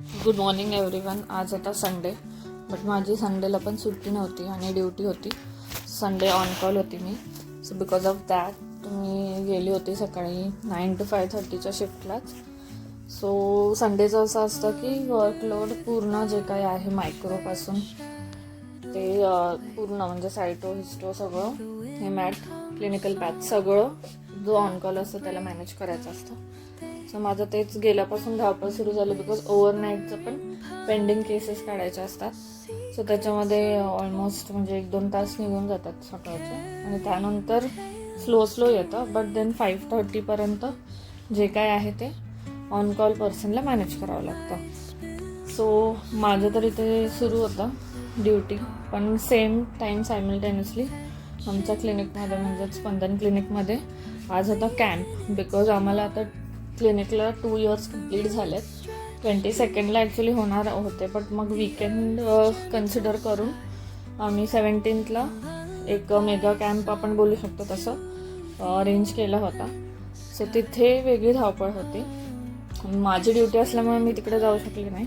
Good morning everyone. आज आता Sunday, but माझी संडेला पण सुट्टी नव्हती आणि ड्युटी होती. संडे ऑन कॉल होती मी. सो बिकॉज ऑफ दॅट मी गेली होती सकाळी 9 to 5:30च्या शिफ्टलाच. सो संडेचं असं असतं की वर्कलोड पूर्ण जे काही आहे मायक्रोपासून ते पूर्ण म्हणजे सायटो हिस्टो सगळं, हे मॅट क्लिनिकल पॅथ सगळं जो ऑन कॉल असतो त्याला मॅनेज करायचं असतं. सो माझं तेच गेल्यापासून धावपळ सुरू झालं बिकॉज ओव्हरनाईटचं पण पेंडिंग केसेस काढायच्या असतात. सो त्याच्यामध्ये ऑलमोस्ट म्हणजे 1-2 तास निघून जातात सकाळचे आणि त्यानंतर स्लो येतं. बट देन 5:30पर्यंत जे काय आहे ते ऑन कॉल पर्सनला मॅनेज करावं लागतं. सो माझं तर इथे सुरू होतं ड्युटी, पण सेम टाईम सायमल्टेनियसली आमच्या क्लिनिकमध्ये म्हणजेच स्पंदन क्लिनिकमध्ये आज होता कॅम्प. बिकॉज आम्हाला आता क्लिनिकला 2 years कंप्लीट झालेत. 22nd ॲक्च्युली होणार होते, बट मग वीकेंड कन्सिडर करून आम्ही 17th एक मेगा कॅम्प आपण बोलू शकतो तसं अरेंज केला होता. सो तिथे वेगळी धावपळ होती. माझी ड्युटी असल्यामुळे मी तिकडे जाऊ शकले नाही.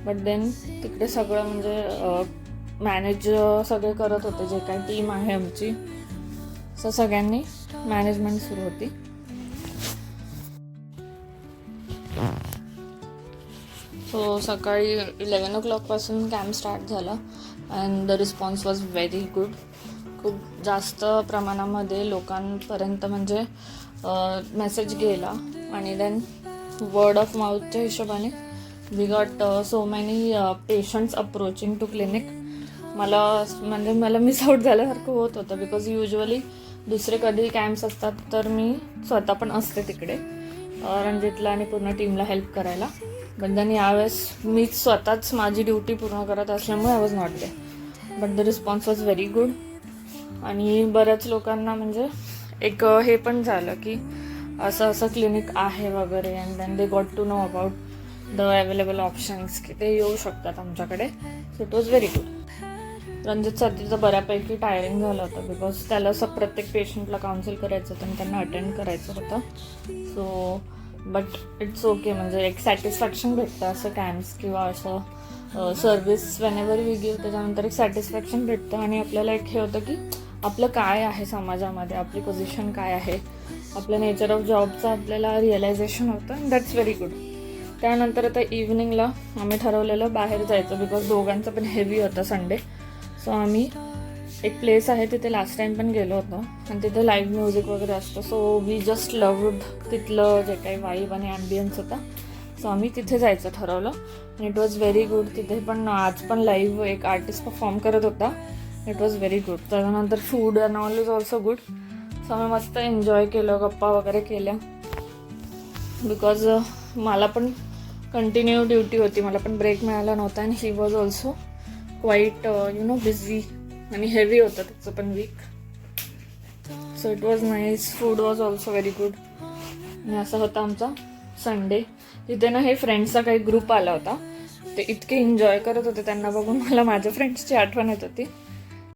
बट देन तिकडे सगळं म्हणजे मॅनेज सगळे करत होते, जे काही टीम आहे आमची. सो सगळ्यांनी मॅनेजमेंट सुरू होती. सो सकाळी 11 o'clockपासून कॅम्प स्टार्ट झाला and the response was very good. खूप जास्त प्रमाणामध्ये लोकांपर्यंत म्हणजे मेसेज गेला आणि देन वर्ड ऑफ माउथच्या हिशोबाने we got so many patients approaching to clinic. मला मिस आउट झाल्यासारखं होत होतं बिकॉज युजली दुसरे कधी कॅम्प्स असतात तर मी स्वतः पण असते तिकडे रणजितला आणि पूर्ण टीमला हेल्प करायला. बट देन यावेळेस मीच स्वतःच माझी ड्युटी पूर्ण करत असल्यामुळे I was not they. But the response was very good आणि बऱ्याच लोकांना म्हणजे एक हे पण झालं की असं क्लिनिक आहे वगैरे and then they got to know about the available options की ते येऊ शकतात आमच्याकडे. So it was very good. रणजितसाठीचं बऱ्यापैकी टायरिंग झालं होतं बिकॉज त्याला प्रत्येक पेशंटला काउन्सिल करायचं होतं आणि त्यांना अटेंड करायचं होतं. सो बट इट्स ओके, म्हणजे एक सॅटिस्फॅक्शन भेटतं असं कॅम्प्स किंवा असं सर्विस वेनेवर वी गिव्ह, त्याच्यानंतर एक सॅटिस्फॅक्शन भेटतं आणि आपल्याला एक हे होतं की आपलं काय आहे समाजामध्ये, आपली पोझिशन काय आहे, आपलं नेचर ऑफ जॉबचं आपल्याला रिअलायझेशन होतं अँड दॅट्स व्हेरी गुड. त्यानंतर आता इव्हनिंगला आम्ही ठरवलेलं बाहेर जायचं बिकॉज दोघांचं पण हेवी होतं संडे. सो आम्ही एक प्लेस आहे तिथे लास्ट टाइम पण गेलो होतो आणि तिथे लाईव्ह म्युझिक वगैरे असतं. सो वी जस्ट लव्ड तिथलं जे काही वाईब आणि ॲम्बियन्स होता. सो आम्ही तिथे जायचं ठरवलं आणि इट वॉज व्हेरी गुड. तिथे पण आज पण लाईव्ह एक आर्टिस्ट परफॉर्म करत होता. It was very good. त्याच्यानंतर food and all is also good. So आम्ही मस्त एन्जॉय केलं, गप्पा वगैरे केल्या बिकॉज मला पण कंटिन्यू ड्युटी होती, मला पण ब्रेक मिळाला नव्हता and he was also quite busy आणि हेवी होतं त्याचं पण week. So it was nice. Food was also very good. आणि असा होता आमचा संडे. तिथे ना हे फ्रेंड्सचा काही ग्रुप आला होता, ते इतके एन्जॉय करत होते, त्यांना बघून मला माझ्या फ्रेंड्सची आठवण येत होती.